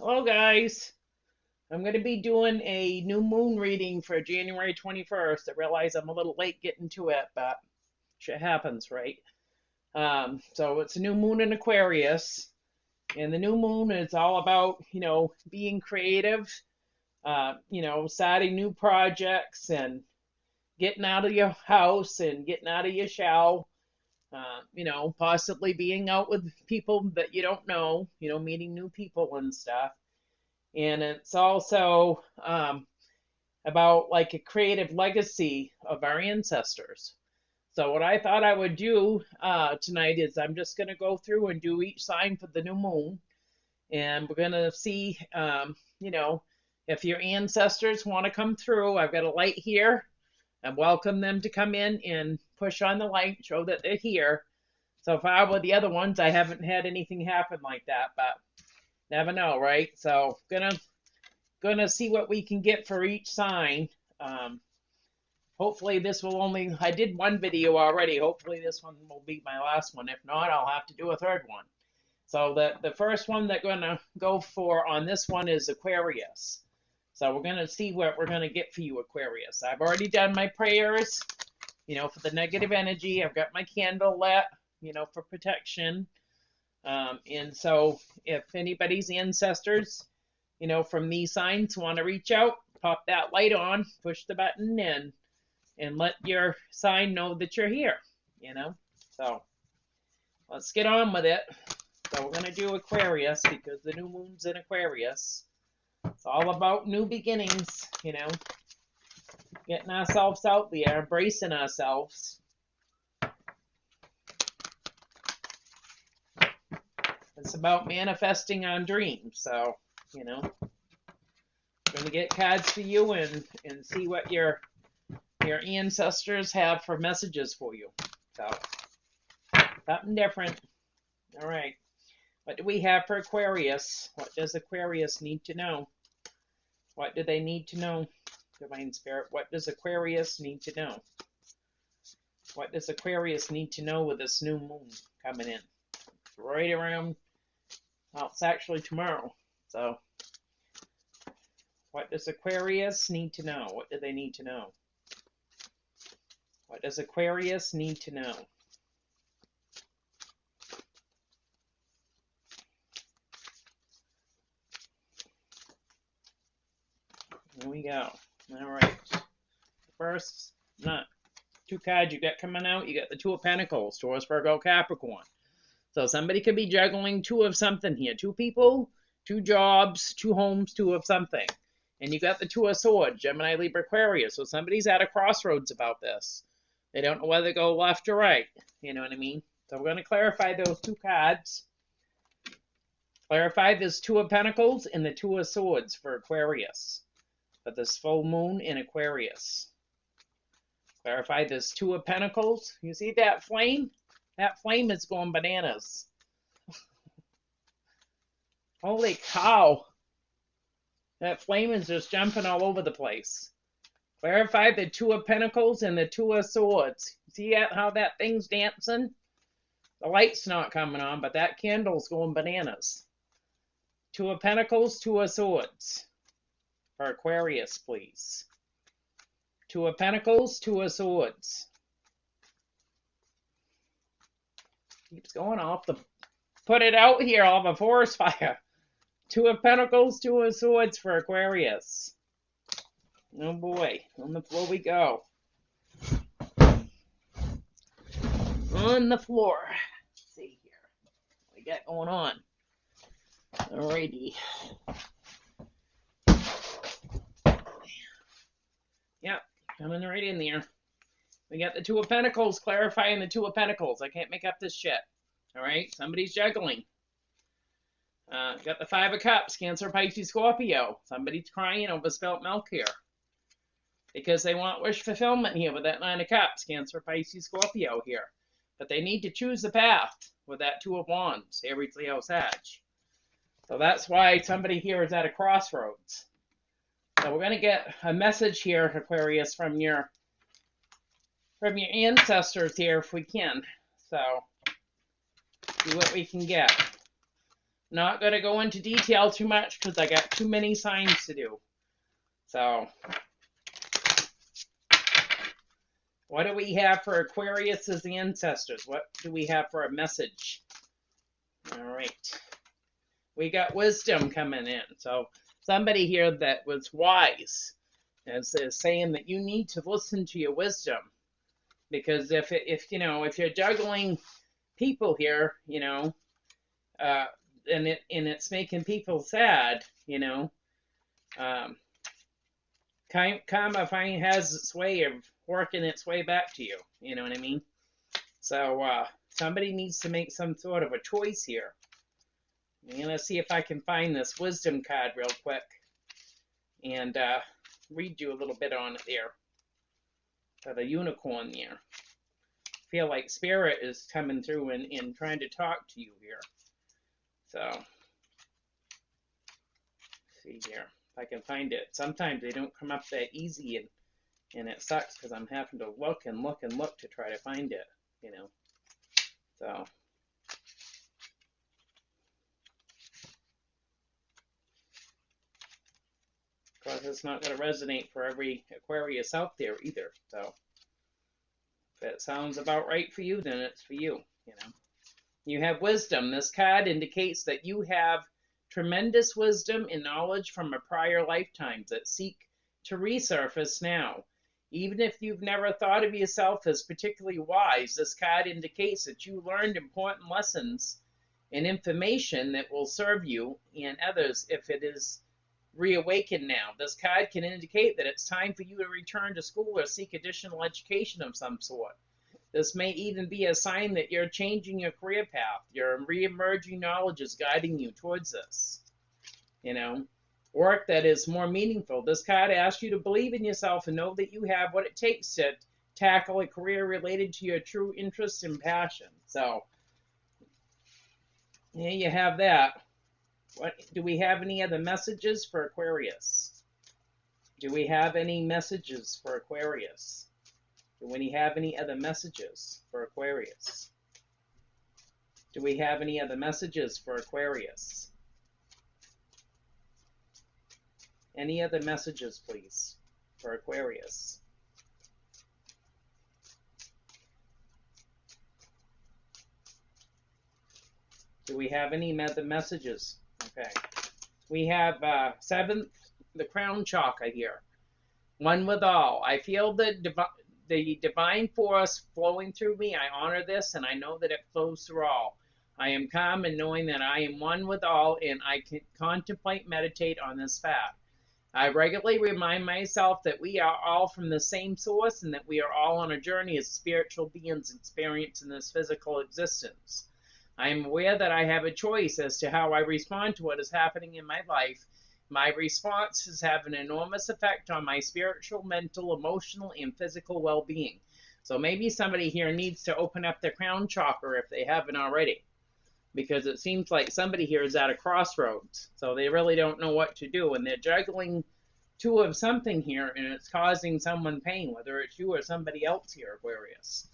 Hello, guys. I'm going to be doing a new moon reading for January 21st. I realize I'm a little late getting to it, but shit happens, right? So it's a new moon in Aquarius, and the new moon is all about, being creative, starting new projects and getting out of your house and getting out of your shell. Possibly being out with people that you don't know, meeting new people and stuff. And it's also about like a creative legacy of our ancestors. So what I thought I would do tonight is I'm just going to go through and do each sign for the new moon, and we're going to see, if your ancestors want to come through. I've got a light here and welcome them to come in and push on the light, show that they're here. So far with the other ones, I haven't had anything happen like that, but never know, right? So gonna see what we can get for each sign. Um, Hopefully this will only, I did one video already. Hopefully this one will be my last one. If not, I'll have to do a third one. So the first one that we're gonna go for on this one is Aquarius. So we're gonna see what we're gonna get for you, Aquarius. I've already done my prayers, for the negative energy. I've got my candle lit, for protection. And so if anybody's ancestors, from these signs want to reach out, pop that light on, push the button, and let your sign know that you're here, So let's get on with it. So we're going to do Aquarius because the new moon's in Aquarius. It's all about new beginnings, getting ourselves out there, embracing ourselves. It's about manifesting on dreams. So, I'm going to get cards for you and see what your ancestors have for messages for you. So, something different. All right. What do we have for Aquarius? What does Aquarius need to know? What do they need to know? Divine Spirit, what does Aquarius need to know? What does Aquarius need to know with this new moon coming in? Right around, well, it's actually tomorrow. So, what does Aquarius need to know? What do they need to know? What does Aquarius need to know? Here we go. All right. First, two cards you got coming out. You got the Two of Pentacles, Taurus, Virgo, Capricorn. So somebody could be juggling two of something here. Two people, two jobs, two homes, two of something. And you got the Two of Swords, Gemini, Libra, Aquarius. So somebody's at a crossroads about this. They don't know whether to go left or right. You know what I mean? So we're going to clarify those two cards. Clarify this Two of Pentacles and the Two of Swords for Aquarius. For this full moon in Aquarius. Clarify this Two of Pentacles. You see that flame? That flame is going bananas. Holy cow. That flame is just jumping all over the place. Clarify the Two of Pentacles and the Two of Swords. See how that thing's dancing? The light's not coming on, but that candle's going bananas. Two of Pentacles, Two of Swords. For Aquarius, please. Two of Pentacles, Two of Swords. Keeps going off the... Put it out here, I'll have a forest fire. Two of Pentacles, Two of Swords for Aquarius. Oh boy, on the floor we go. On the floor. Let's see here. What we got going on? Alrighty. Yep, coming right in there. We got the Two of Pentacles, clarifying the Two of Pentacles. I can't make up this shit. All right, somebody's juggling. Got the Five of Cups, Cancer, Pisces, Scorpio. Somebody's crying over spilt milk here. Because they want wish fulfillment here with that Nine of Cups, Cancer, Pisces, Scorpio here. But they need to choose the path with that Two of Wands, Aries, Leo, Sag. So that's why somebody here is at a crossroads. So we're going to get a message here, Aquarius, from your ancestors here if we can. So see what we can get. Not going to go into detail too much because I got too many signs to do. So, what do we have for Aquarius as the ancestors? What do we have for a message? All right. We got wisdom coming in. So, somebody here that was wise is saying that you need to listen to your wisdom, because if you're juggling people here, and it's making people sad, um, karma has its way of working its way back to you. You know what I mean? So somebody needs to make some sort of a choice here. I'm gonna see if I can find this wisdom card real quick and read you a little bit on it there. For the unicorn there. I feel like spirit is coming through and trying to talk to you here. So, see here if I can find it. Sometimes they don't come up that easy, and it sucks because I'm having to look and look and look to try to find it, So, of course, it's not going to resonate for every Aquarius out there either. So, if it sounds about right for you, then it's for you, You have wisdom. This card indicates that you have tremendous wisdom and knowledge from a prior lifetime that seek to resurface now. Even if you've never thought of yourself as particularly wise, this card indicates that you learned important lessons and information that will serve you and others if it is reawakened now. This card can indicate that it's time for you to return to school or seek additional education of some sort. This may even be a sign that you're changing your career path. Your re-emerging knowledge is guiding you towards this. Work that is more meaningful. This card asks you to believe in yourself and know that you have what it takes to tackle a career related to your true interests and passion. So, here you have that. Do we have any other messages for Aquarius? Do we have any messages for Aquarius? Do we have any other messages for Aquarius? Do we have any other messages for Aquarius? Any other messages, please, for Aquarius? Do we have any other messages? Okay. We have seventh, the crown chakra here. One with all. I feel the divine force flowing through me. I honor this, and I know that it flows through all. I am calm in knowing that I am one with all, and I can contemplate, meditate on this fact. I regularly remind myself that we are all from the same source, and that we are all on a journey as spiritual beings experiencing this physical existence. I am aware that I have a choice as to how I respond to what is happening in my life. My responses have an enormous effect on my spiritual, mental, emotional, and physical well-being. So maybe somebody here needs to open up their crown chakra if they haven't already, because it seems like somebody here is at a crossroads. So they really don't know what to do, and they're juggling two of something here, and it's causing someone pain, whether it's you or somebody else here, Aquarius.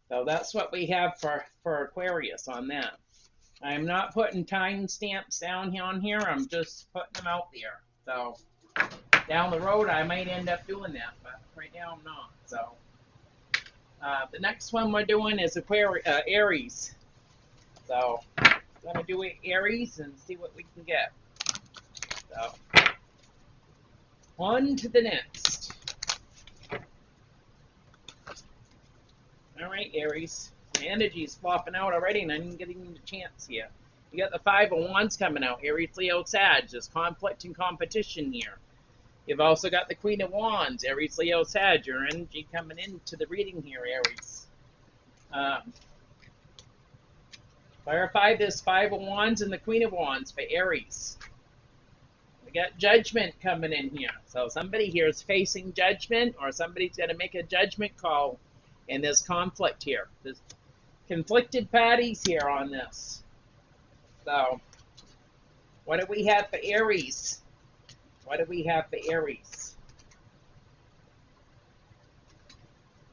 So that's what we have for Aquarius on that. I am not putting time stamps down on here. I'm just putting them out there. So down the road, I might end up doing that, but right now I'm not. So the next one we're doing is Aries. So I'm going to do Aries and see what we can get. So on to the next. All right, Aries. My energy is flopping out already, and I'm not getting the chance here. You got the Five of Wands coming out. Aries, Leo, Sag. There's conflict and competition here. You've also got the Queen of Wands. Aries, Leo, Sag. Your energy coming into the reading here, Aries. Clarify this Five of Wands and the Queen of Wands for Aries. We got judgment coming in here. So somebody here is facing judgment, or somebody's going to make a judgment call, and there's conflict here. There's conflicted parties here on this. So what do we have for Aries? What do we have for Aries?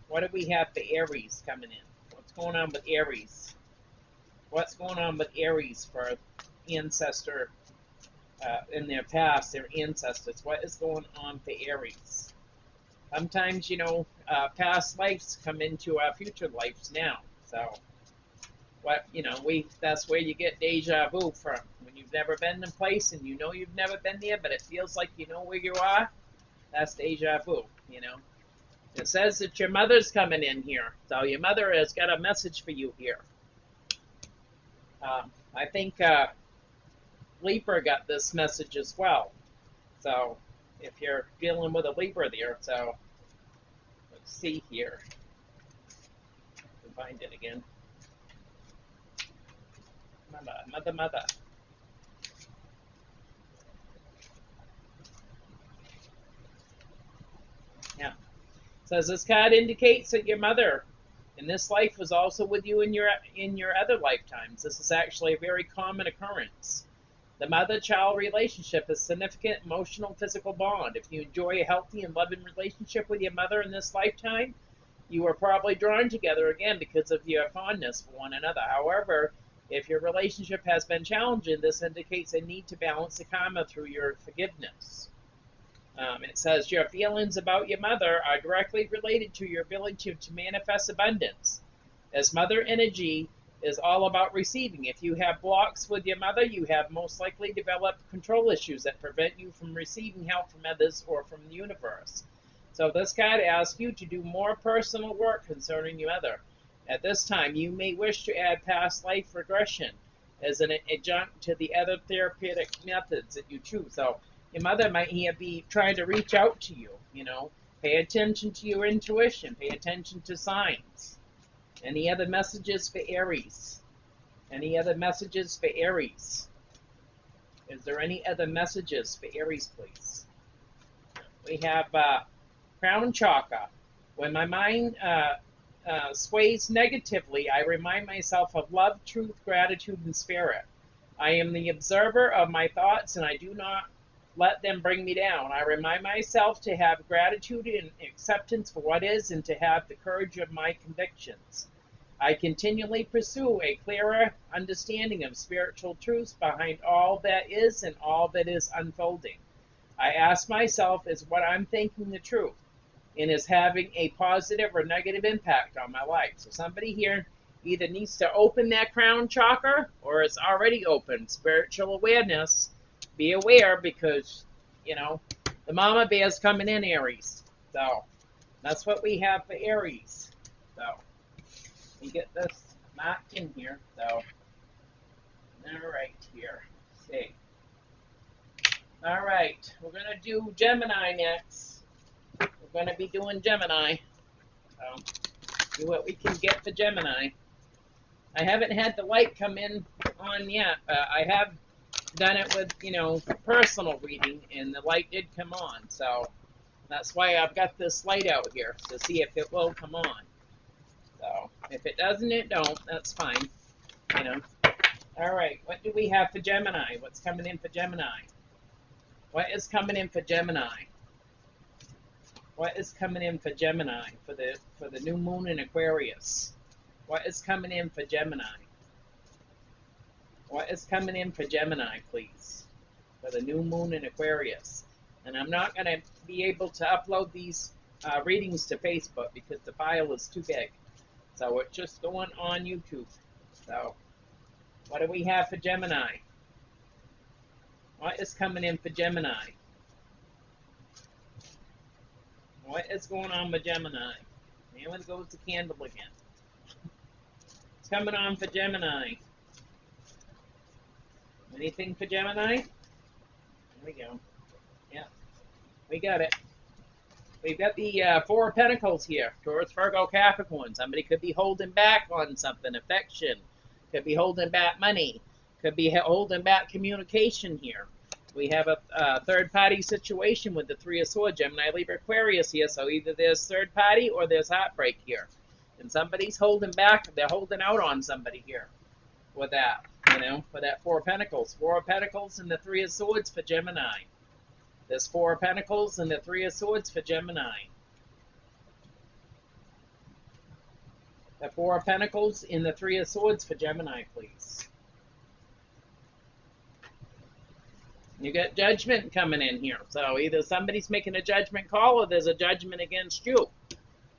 What do we have for Aries coming in? What's going on with Aries? What's going on with Aries for ancestor in their past, their ancestors? What is going on for Aries? Sometimes, past lives come into our future lives now. So, that's where you get deja vu from. When you've never been in a place and you know you've never been there, but it feels like you know where you are, that's deja vu. It says that your mother's coming in here. So your mother has got a message for you here. I think Libra got this message as well. So if you're dealing with a Libra there, so let's see here. Find it again. Mother. Yeah. Says this card indicates that your mother in this life was also with you in your other lifetimes. This is actually a very common occurrence. The mother-child relationship is a significant emotional, physical bond. If you enjoy a healthy and loving relationship with your mother in this lifetime, you are probably drawn together again because of your fondness for one another. However, if your relationship has been challenging, this indicates a need to balance the karma through your forgiveness. It says your feelings about your mother are directly related to your ability to manifest abundance. As mother energy is all about receiving. If you have blocks with your mother, you have most likely developed control issues that prevent you from receiving help from others or from the universe. So this card asks you to do more personal work concerning your mother. At this time, you may wish to add past life regression as an adjunct to the other therapeutic methods that you choose. So your mother might be trying to reach out to you, Pay attention to your intuition. Pay attention to signs. Any other messages for Aries? Any other messages for Aries? Is there any other messages for Aries, please? We have crown chakra. When my mind sways negatively, I remind myself of love, truth, gratitude, and spirit. I am the observer of my thoughts, and I do not let them bring me down. I remind myself to have gratitude and acceptance for what is and to have the courage of my convictions. I continually pursue a clearer understanding of spiritual truths behind all that is and all that is unfolding. I ask myself, is what I'm thinking the truth? And is having a positive or negative impact on my life? So somebody here either needs to open that crown chakra or it's already open. Spiritual awareness. Be aware because, the mama bear's coming in, Aries. So that's what we have for Aries. So let me get this marked in here. So, all right, here. Let's see. All right, we're going to do Gemini next. We're going to be doing Gemini. So, see what we can get for Gemini. I haven't had the light come in on yet. I have done it with, personal reading, and the light did come on. So that's why I've got this light out here to see if it will come on. So if it doesn't, it don't. That's fine. All right, what do we have for Gemini? What's coming in for Gemini? What is coming in for Gemini? What is coming in for Gemini for the new moon in Aquarius? What is coming in for Gemini? What is coming in for Gemini, please? For the new moon in Aquarius. And I'm not going to be able to upload these readings to Facebook because the file is too big. So it's just going on YouTube. So what do we have for Gemini? What is coming in for Gemini? What is going on with Gemini? There goes the candle again. It's coming on for Gemini. Anything for Gemini? There we go. Yeah, we got it. We've got the Four of Pentacles here. Taurus, Virgo, Capricorn. Somebody could be holding back on something. Affection. Could be holding back money. Could be holding back communication here. We have a third-party situation with the Three of Swords, Gemini, Libra, Aquarius here. So either there's third party or there's heartbreak here. And somebody's holding back. They're holding out on somebody here with that, for that Four of Pentacles. Four of Pentacles and the Three of Swords for Gemini. There's Four of Pentacles and the Three of Swords for Gemini. The Four of Pentacles and the Three of Swords for Gemini, please. You got judgment coming in here. So either somebody's making a judgment call or there's a judgment against you,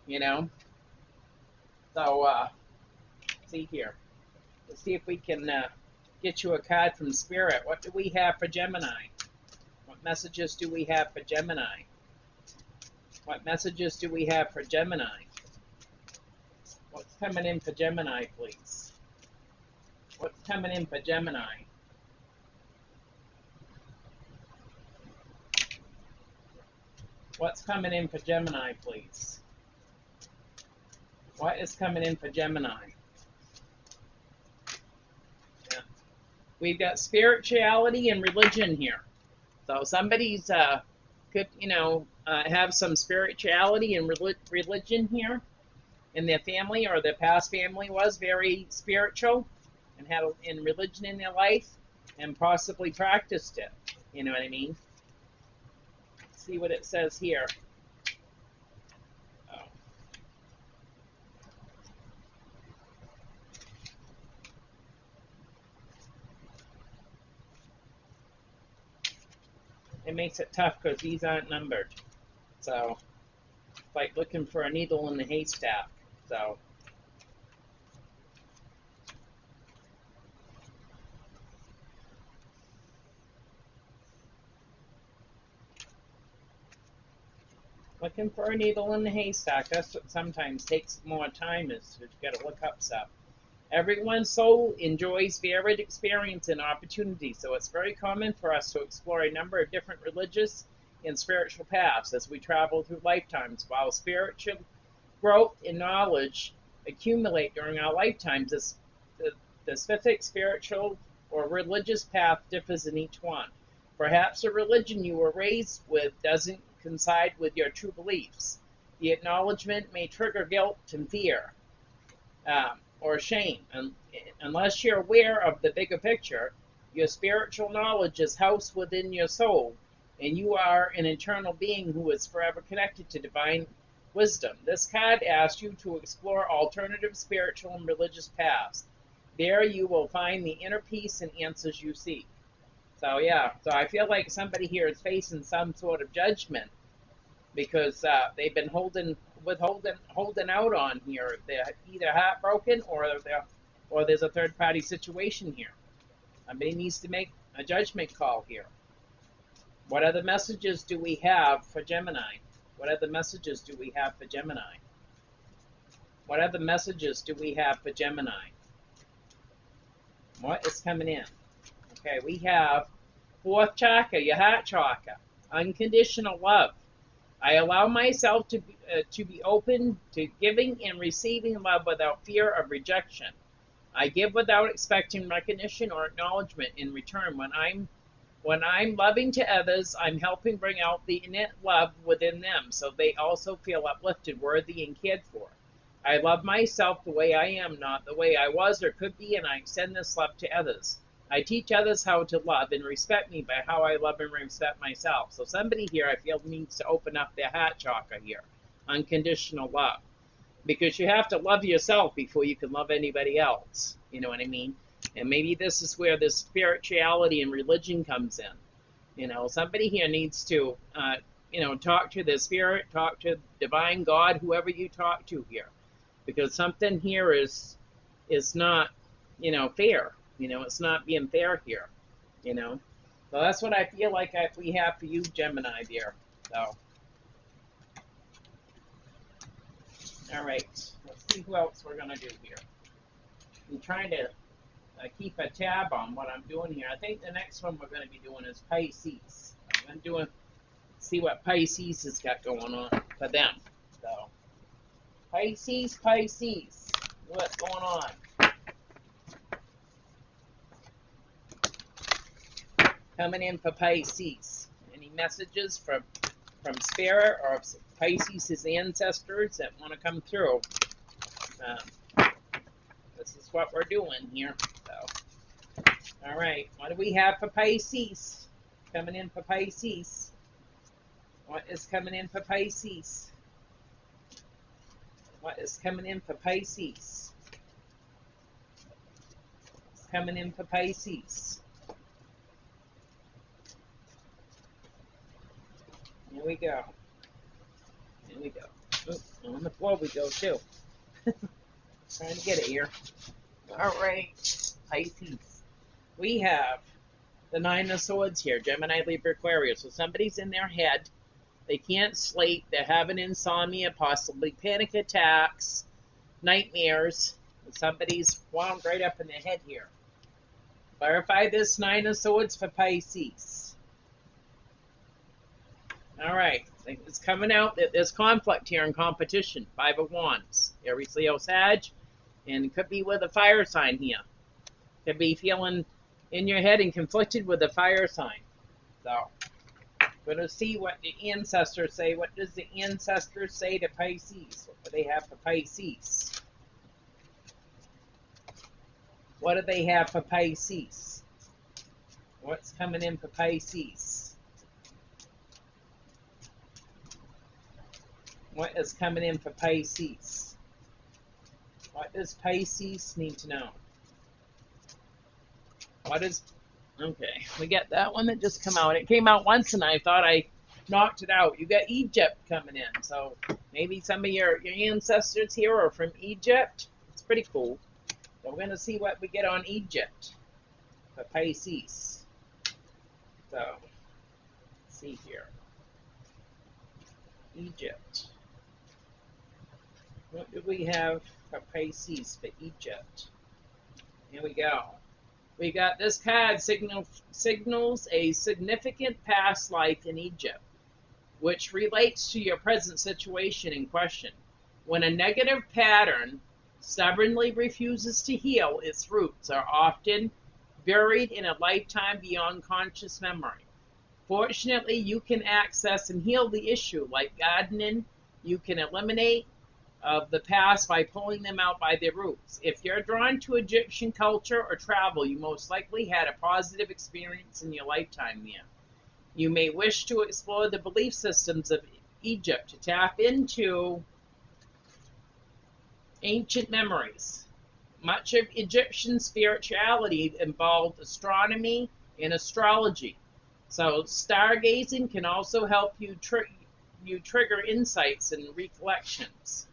you know. So, see here. Let's see if we can get you a card from Spirit. What do we have for Gemini? What messages do we have for Gemini? What messages do we have for Gemini? What's coming in for Gemini, please? What's coming in for Gemini? What's coming in for Gemini, please? What is coming in for Gemini? Yeah. We've got spirituality and religion here. So somebody's could, have some spirituality and religion here in their family, or their past family was very spiritual and had in religion in their life and possibly practiced it. You know what I mean? Let's see what it says here. Oh. It makes it tough because these aren't numbered. So it's like looking for a needle in the haystack. So looking for a needle in the haystack. That's what sometimes takes more time, is you got to look up stuff. Everyone's soul enjoys varied experience and opportunities, so it's very common for us to explore a number of different religious and spiritual paths as we travel through lifetimes. While spiritual growth and knowledge accumulate during our lifetimes, the specific spiritual or religious path differs in each one. Perhaps the religion you were raised with doesn't coincide with your true beliefs. The acknowledgement may trigger guilt and fear or shame. And unless you're aware of the bigger picture, your spiritual knowledge is housed within your soul, and you are an eternal being who is forever connected to divine wisdom. This card asks you to explore alternative spiritual and religious paths. There you will find the inner peace and answers you seek. So yeah, so I feel like somebody here is facing some sort of judgment because they've been holding out on here. They're either heartbroken or there's a third party situation here. Somebody needs to make a judgment call here. What other messages do we have for Gemini? What other messages do we have for Gemini? What other messages do we have for Gemini? What is coming in? Okay, we have fourth chakra, your heart chakra, unconditional love. I allow myself to be open to giving and receiving love without fear of rejection. I give without expecting recognition or acknowledgement in return. When I'm loving to others, I'm helping bring out the innate love within them so they also feel uplifted, worthy, and cared for. I love myself the way I am, not the way I was or could be, and I extend this love to others. I teach others how to love and respect me by how I love and respect myself. So somebody here, I feel, needs to open up their heart chakra here. Unconditional love. Because you have to love yourself before you can love anybody else. You know what I mean? And maybe this is where this spirituality and religion comes in. You know, somebody here needs to, talk to the spirit, talk to divine God, whoever you talk to here. Because something here is not, fair. It's not being fair here, So that's what I feel like we have for you, Gemini, dear. So, all right. Let's see who else we're going to do here. I'm trying to keep a tab on what I'm doing here. I think the next one we're going to be doing is Pisces. I'm going to see what Pisces has got going on for them. So, Pisces, what's going on? Coming in for Pisces. Any messages from Spirit or Pisces' ancestors that want to come through? This is what we're doing here. So, all right. What do we have for Pisces? Coming in for Pisces. What is coming in for Pisces? What is coming in for Pisces? What's coming in for Pisces? Here we go. Here we go. Oh, on the floor we go too. Trying to get it here. All right, Pisces. We have the Nine of Swords here, Gemini, Libra, Aquarius. So somebody's in their head. They can't sleep. They're having insomnia, possibly panic attacks, nightmares. Somebody's wound right up in their head here. Clarify this Nine of Swords for Pisces. All right. It's coming out that there's conflict here and competition. Five of Wands. Aries, Leo, Sag. And it could be with a fire sign here. Could be feeling in your head and conflicted with a fire sign. So, we're going to see what the ancestors say. What does the ancestors say to Pisces? What do they have for Pisces? What do they have for Pisces? What's coming in for Pisces? What is coming in for Pisces? What does Pisces need to know? What is... Okay, we got that one that just came out. It came out once and I thought I knocked it out. You got Egypt coming in. So maybe some of your ancestors here are from Egypt. It's pretty cool. So we're going to see what we get on Egypt for Pisces. So, let's see here. Egypt. What do we have for Pisces for Egypt? Here we go. We got this card signals a significant past life in Egypt, which relates to your present situation in question. When a negative pattern stubbornly refuses to heal, its roots are often buried in a lifetime beyond conscious memory. Fortunately, you can access and heal the issue like gardening. You can eliminate of the past by pulling them out by their roots. If you're drawn to Egyptian culture or travel, you most likely had a positive experience in your lifetime there. You may wish to explore the belief systems of Egypt to tap into ancient memories. Much of Egyptian spirituality involved astronomy and astrology. So stargazing can also help you trigger insights and recollections.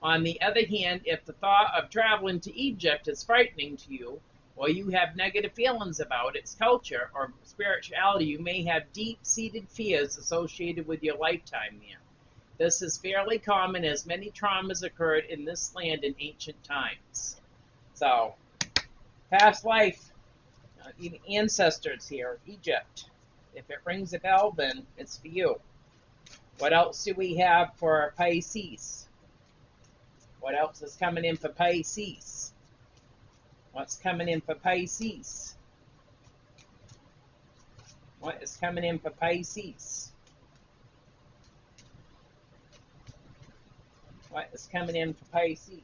On the other hand, if the thought of traveling to Egypt is frightening to you, or you have negative feelings about its culture or spirituality, you may have deep-seated fears associated with your lifetime there. This is fairly common as many traumas occurred in this land in ancient times. So, past life, ancestors here, Egypt. If it rings a bell, then it's for you. What else do we have for Pisces? What else is coming in for Pisces? What's coming in for Pisces? What is coming in for Pisces? What is coming in for Pisces?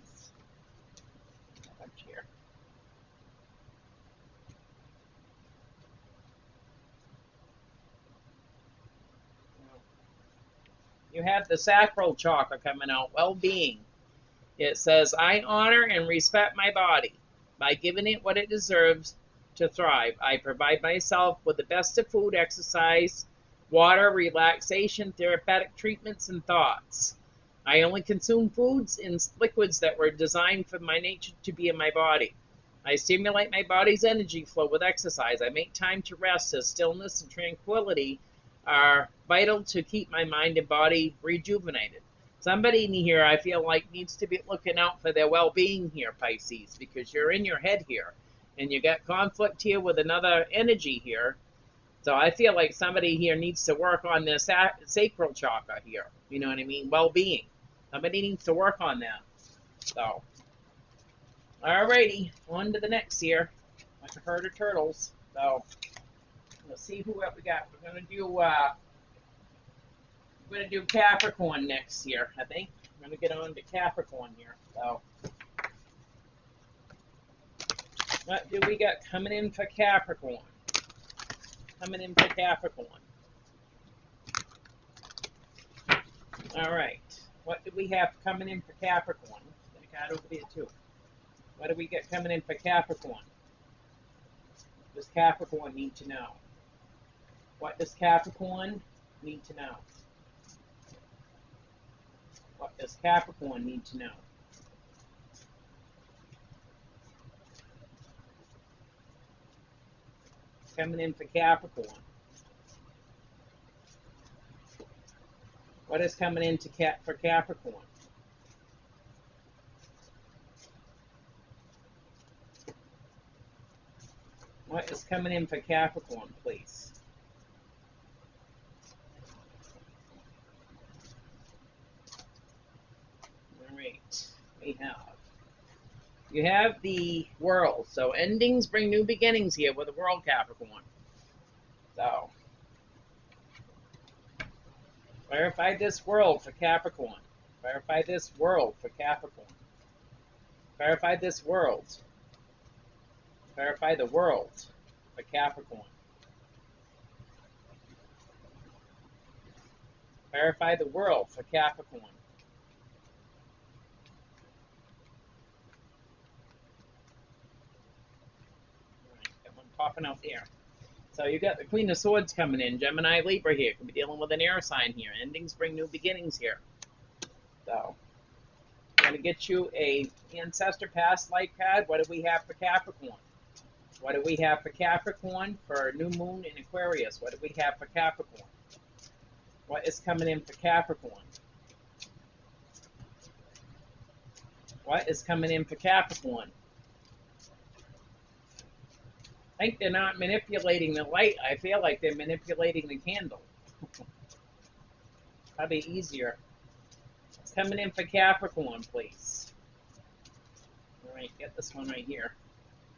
Here. You have the sacral chakra coming out, well-being. It says, I honor and respect my body by giving it what it deserves to thrive. I provide myself with the best of food, exercise, water, relaxation, therapeutic treatments, and thoughts. I only consume foods and liquids that were designed for my nature to be in my body. I stimulate my body's energy flow with exercise. I make time to rest as stillness and tranquility are vital to keep my mind and body rejuvenated. Somebody in here, I feel like, needs to be looking out for their well-being here, Pisces, because you're in your head here, and you got conflict here with another energy here. So I feel like somebody here needs to work on this sacral chakra here. You know what I mean? Well-being. Somebody needs to work on that. So, alrighty, on to the next here. Like a herd of turtles. So, let's see who else we got. We're gonna do Capricorn next year, I think. I'm gonna get on to Capricorn here. So, what do we got coming in for Capricorn? Coming in for Capricorn. All right. What do we have coming in for Capricorn? Get a card over there too. What do we get coming in for Capricorn? Does Capricorn need to know? What does Capricorn need to know? What does Capricorn need to know? Coming in for Capricorn. What is coming in for Capricorn? What is coming in for Capricorn, please? All right, you have the world. So endings bring new beginnings here with the world, Capricorn. So verify this world for Capricorn. Verify this world for Capricorn. Verify this world. Verify the world for Capricorn. Verify the world for Capricorn. All right, got one popping out there. So you got the Queen of Swords coming in. Gemini, Libra here. Could be dealing with an air sign here. Endings bring new beginnings here. So I'm going to get you a ancestor past life card. What do we have for Capricorn? What do we have for Capricorn for new moon in Aquarius? What do we have for Capricorn? What is coming in for Capricorn? What is coming in for Capricorn? I think they're not manipulating the light. I feel like they're manipulating the candle. Probably easier. It's coming in for Capricorn, please. All right, get this one right here.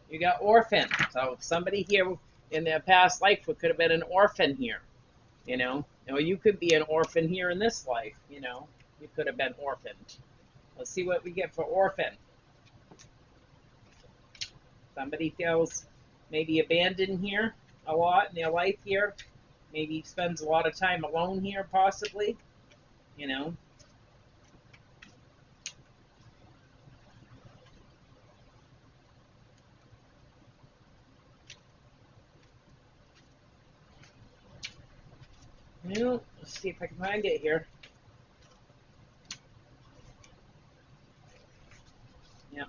You got orphan. So somebody here in their past life could have been an orphan here, you know. Or you could be an orphan here in this life, you know. You could have been orphaned. Let's see what we get for orphan. Somebody feels maybe abandoned here a lot in their life here. Maybe spends a lot of time alone here, possibly, you know. Well, let's see if I can find it here. Yeah.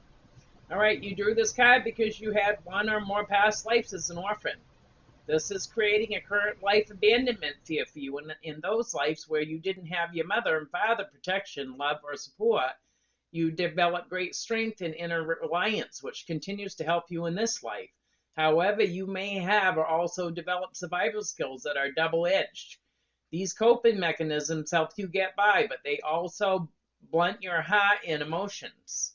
All right, you drew this card because you had one or more past lives as an orphan. This is creating a current life abandonment fear for you in those lives where you didn't have your mother and father protection, love, or support. You develop great strength and inner reliance, which continues to help you in this life. However, you may have or also develop survival skills that are double-edged. These coping mechanisms help you get by, but they also blunt your heart and emotions.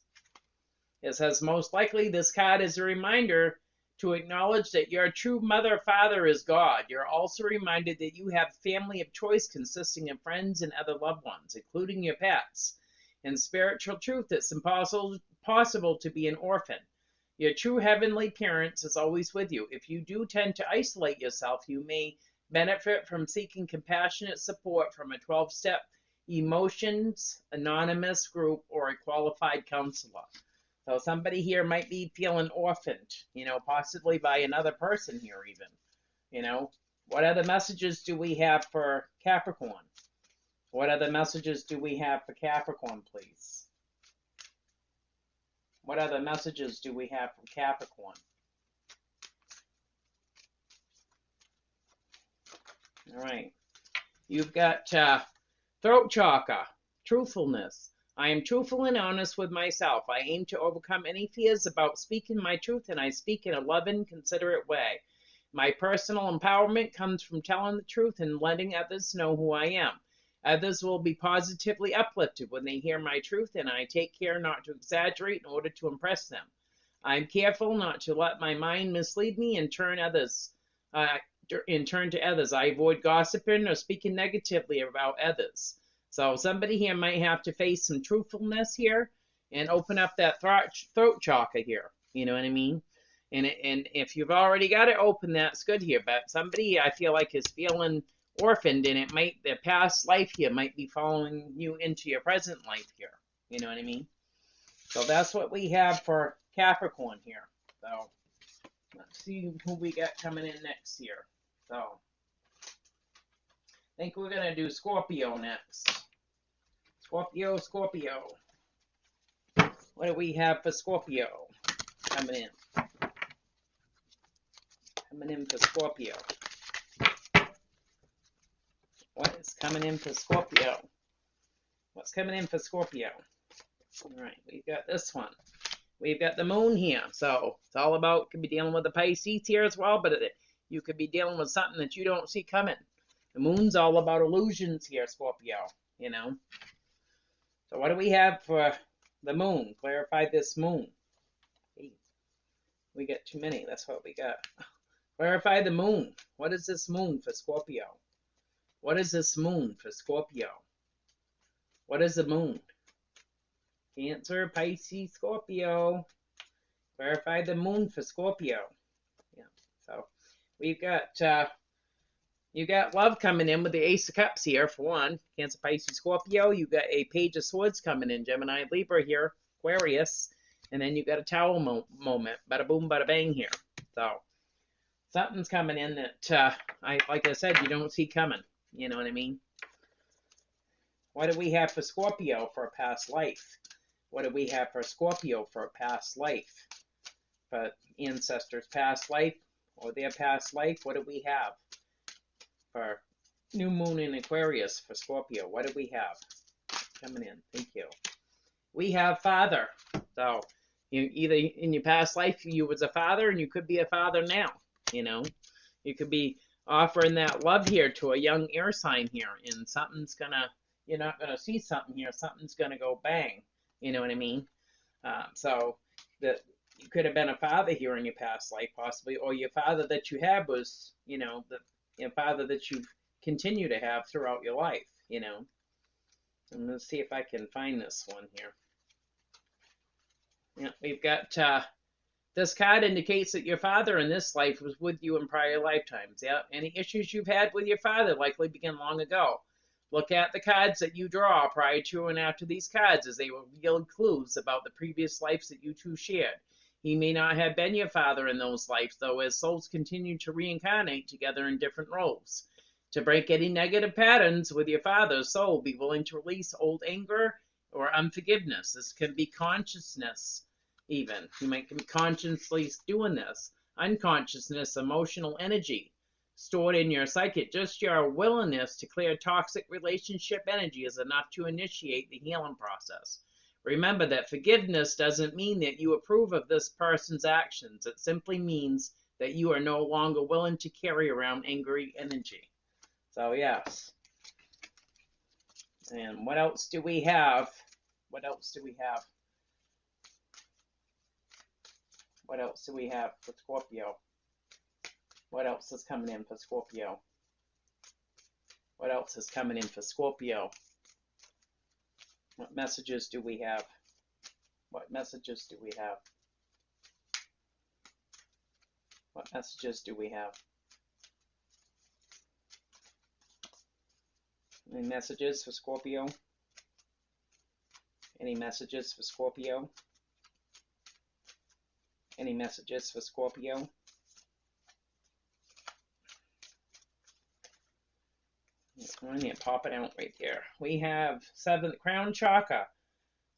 It says most likely this card is a reminder to acknowledge that your true mother or father is God. You're also reminded that you have a family of choice consisting of friends and other loved ones, including your pets. In spiritual truth, it's impossible to be an orphan. Your true heavenly parents is always with you. If you do tend to isolate yourself, you may benefit from seeking compassionate support from a 12-step Emotions Anonymous group or a qualified counselor. So somebody here might be feeling orphaned, you know, possibly by another person here even, you know. What other messages do we have for Capricorn? What other messages do we have for Capricorn, please? What other messages do we have from Capricorn? All right. You've got throat chakra, truthfulness. I am truthful and honest with myself. I aim to overcome any fears about speaking my truth, and I speak in a loving, considerate way. My personal empowerment comes from telling the truth and letting others know who I am. Others will be positively uplifted when they hear my truth, and I take care not to exaggerate in order to impress them. I'm careful not to let my mind mislead me and turn to others. I avoid gossiping or speaking negatively about others. So somebody here might have to face some truthfulness here and open up that throat chakra here. You know what I mean? And if you've already got it open, that's good here. But somebody I feel like is feeling orphaned, and it might, the past life here might be following you into your present life here. You know what I mean? So that's what we have for Capricorn here. So let's see who we got coming in next here. So I think we're going to do Scorpio next. Scorpio, Scorpio. What do we have for Scorpio coming in? Coming in for Scorpio. What is coming in for Scorpio? What's coming in for Scorpio? All right, we've got this one. We've got the moon here. So it's all about, could be dealing with the Pisces here as well, but you could be dealing with something that you don't see coming. The moon's all about illusions here, Scorpio, you know. So what do we have for the moon? Clarify this moon. We got too many. That's what we got. Clarify the moon. What is this moon for Scorpio? What is this moon for Scorpio? What is the moon? Cancer, Pisces, Scorpio. Clarify the moon for Scorpio. Yeah. So we've got you got love coming in with the Ace of Cups here for one. Cancer, Pisces, Scorpio. You got a Page of Swords coming in. Gemini, Libra here. Aquarius. And then you got a Tower moment. Bada boom, bada bang here. So something's coming in that like I said, you don't see coming. You know what I mean? What do we have for Scorpio for a past life? What do we have for Scorpio for a past life? For ancestors' past life or their past life, what do we have? For new moon in Aquarius for Scorpio, what do we have? Coming in, thank you. We have father. So you either in your past life you was a father, and you could be a father now. You know, you could be offering that love here to a young air sign here, and something's gonna, you're not gonna see something here. Something's gonna go bang. You know what I mean? So that you could have been a father here in your past life, possibly, or your father that you had was, you know, the father that you continue to have throughout your life. You know. And let's see if I can find this one here. Yeah, we've got this card indicates that your father in this life was with you in prior lifetimes. Yeah, any issues you've had with your father likely began long ago. Look at the cards that you draw prior to and after these cards, as they will reveal clues about the previous lives that you two shared. He may not have been your father in those lives, though, as souls continue to reincarnate together in different roles. To break any negative patterns with your father's soul, be willing to release old anger or unforgiveness. This can be consciousness, even. You might be consciously doing this. Unconsciousness, emotional energy stored in your psyche. Just your willingness to clear toxic relationship energy is enough to initiate the healing process. Remember that forgiveness doesn't mean that you approve of this person's actions. It simply means that you are no longer willing to carry around angry energy. So, yes. And what else do we have? What else do we have? What else do we have for Scorpio? What else is coming in for Scorpio? What else is coming in for Scorpio? What messages do we have? What messages do we have? What messages do we have? Any messages for Scorpio? Any messages for Scorpio? Any messages for Scorpio? I need to pop it out right there. We have 7th crown chakra.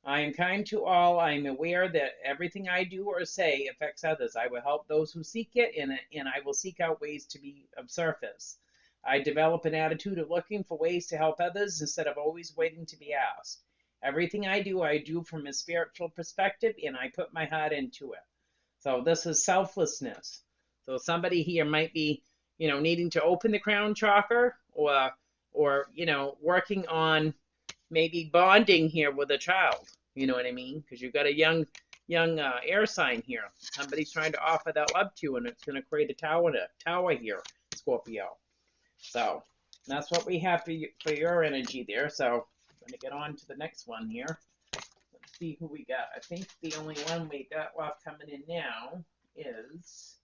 I am kind to all. I am aware that everything I do or say affects others. I will help those who seek it, and I will seek out ways to be of service. I develop an attitude of looking for ways to help others instead of always waiting to be asked. Everything I do from a spiritual perspective, and I put my heart into it. So this is selflessness. So somebody here might be, needing to open the crown chakra, or working on maybe bonding here with a child. You know what I mean? Because you've got a young air sign here. Somebody's trying to offer that love to you, and it's going to create a tower here, Scorpio. So that's what we have for your energy there. So I'm going to get on to the next one here. Let's see who we got. I think the only one we got left coming in now is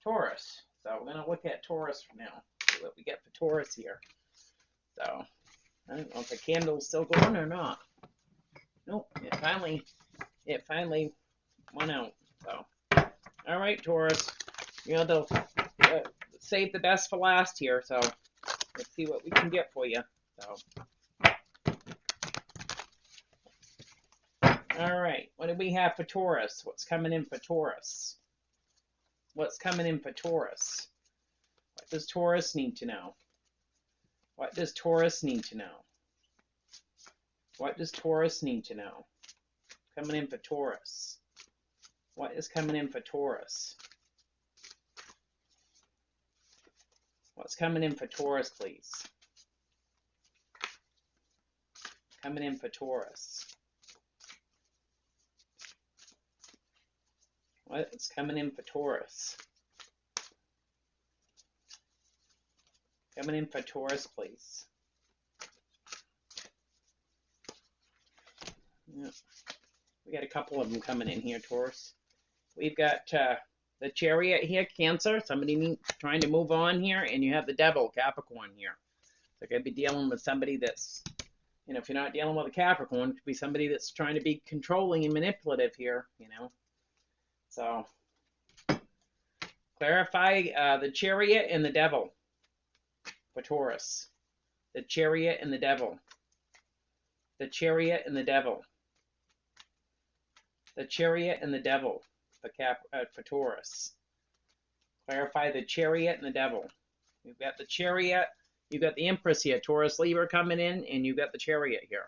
Taurus. So we're going to look at Taurus for now. see what we get for Taurus here. So I don't know if the candle's still going or not. Nope, it finally went out. So all right, Taurus, you know, they'll save the best for last here. So let's see what we can get for you. So all right, what do we have for Taurus? What's coming in for Taurus? What's coming in for Taurus? What does Taurus need to know? What does Taurus need to know? What does Taurus need to know? Coming in for Taurus. What is coming in for Taurus? What's coming in for Taurus, please? Coming in for Taurus. What's coming in for Taurus? Coming in for Taurus, please. Yeah. We got a couple of them coming in here, Taurus. We've got the Chariot here, Cancer. Somebody trying to move on here. And you have the Devil, Capricorn here. So you're going to be dealing with somebody that's, you know, if you're not dealing with a Capricorn, it could be somebody that's trying to be controlling and manipulative here, you know. So clarify the Chariot and the Devil for Taurus. The Chariot and the Devil. The Chariot and the Devil. The Chariot and the Devil for Taurus. Clarify the Chariot and the Devil. You've got the Chariot, you've got the Empress here, Taurus, Libra coming in, and you've got the Chariot here.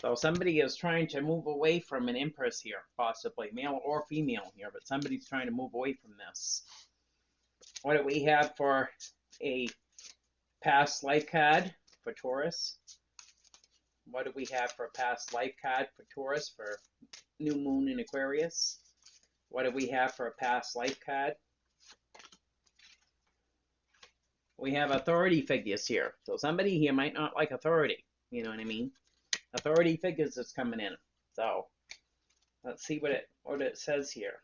So somebody is trying to move away from an Empress here, possibly, male or female here, but somebody's trying to move away from this. What do we have for a past life card for Taurus? What do we have for a past life card for Taurus for new moon in Aquarius? What do we have for a past life card? We have authority figures here. So somebody here might not like authority. You know what I mean? Authority figures is coming in. So let's see what it says here.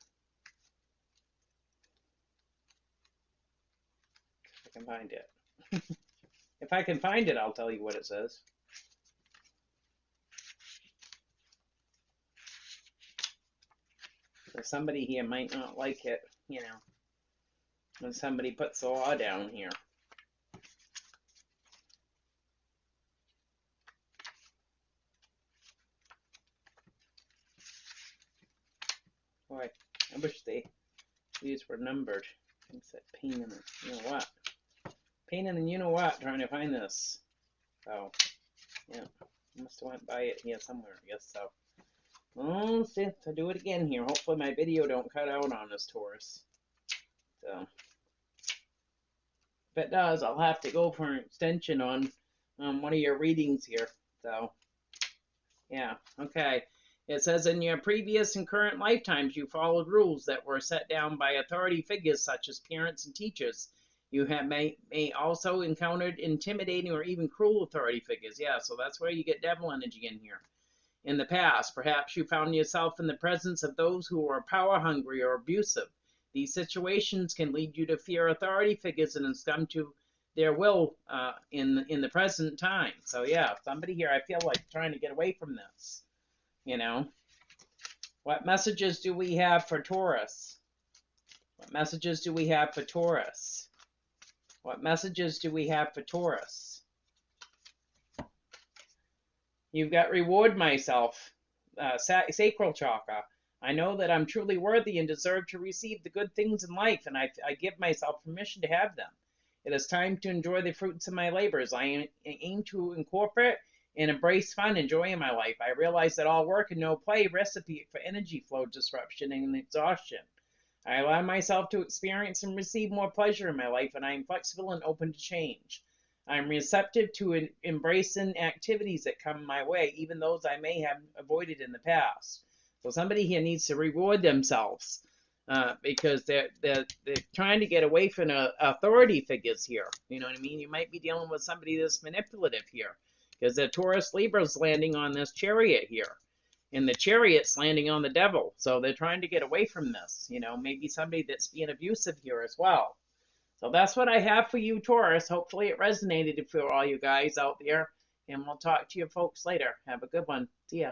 If I can find it. If I can find it, I'll tell you what it says. So somebody here might not like it, you know, when somebody puts the law down here. Boy, I wish these were numbered. It's that pain in the, you know what? Pain in the you know what, trying to find this. So, yeah, I must have went by it here somewhere, I guess so. Oh, see, to do it again here. Hopefully my video don't cut out on this, Taurus. So, if it does, I'll have to go for an extension on one of your readings here. So, yeah, okay. It says, in your previous and current lifetimes, you followed rules that were set down by authority figures such as parents and teachers. You have may also encountered intimidating or even cruel authority figures. Yeah, so that's where you get devil energy in here. In the past, perhaps you found yourself in the presence of those who are power hungry or abusive. These situations can lead you to fear authority figures and succumb to their will in the present time. So yeah, somebody here, I feel like trying to get away from this. You know, what messages do we have for Taurus? What messages do we have for Taurus? What messages do we have for Taurus? You've got reward myself, sacral chakra. I know that I'm truly worthy and deserve to receive the good things in life, and I give myself permission to have them. It is time to enjoy the fruits of my labors. I aim to incorporate and embrace fun and joy in my life. I realize that all work and no play recipe for energy flow disruption and exhaustion. I allow myself to experience and receive more pleasure in my life, and I am flexible and open to change. I am receptive to embracing activities that come my way, even those I may have avoided in the past. So somebody here needs to reward themselves because they're trying to get away from authority figures here. You know what I mean? You might be dealing with somebody that's manipulative here, because the Taurus Libra's landing on this Chariot here, and the Chariot's landing on the Devil. So they're trying to get away from this. You know, maybe somebody that's being abusive here as well. So that's what I have for you, Taurus. Hopefully it resonated for all you guys out there. And we'll talk to you folks later. Have a good one. See ya.